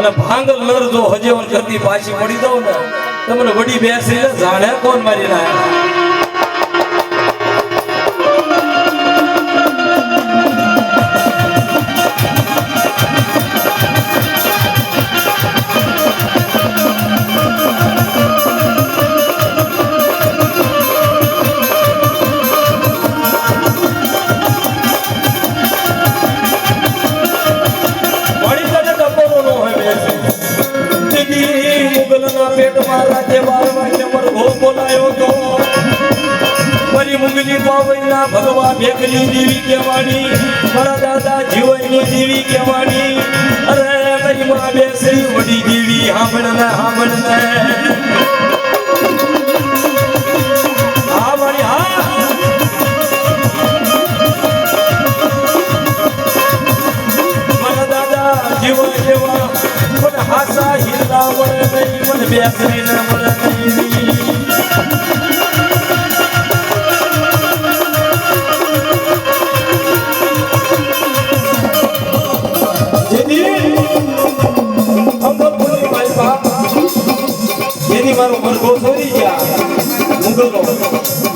અને ભાંગલ નર જો હજેવન કરતી પાછી પડી દઉં ને તમને વડી બેસી જાણે કોણ મારી નાખે ભગવાન ભેખની દેવી કહેવાની મારા દાદા જીવનની દેવી કહેવાની અરે મારી માં બેસી વડી દેવી સાંભળને હા મારી હા મારા દાદા જીવન જેવા મને હાસા હિલ્લા મળે નહીં મને બેસી ન મળે નહીં મારું મરઘો છોડી ગયા મુગલો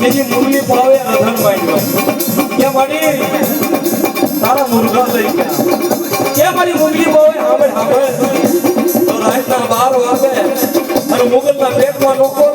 એની મુરલી પાવે રધન માંડ્યો કે મારી તારા મુરઘા લઈ ગયા કે મારી મુરલી પાવે હવે તો રાતના 12 વાગે અને મુગલના પેટમાં લોકો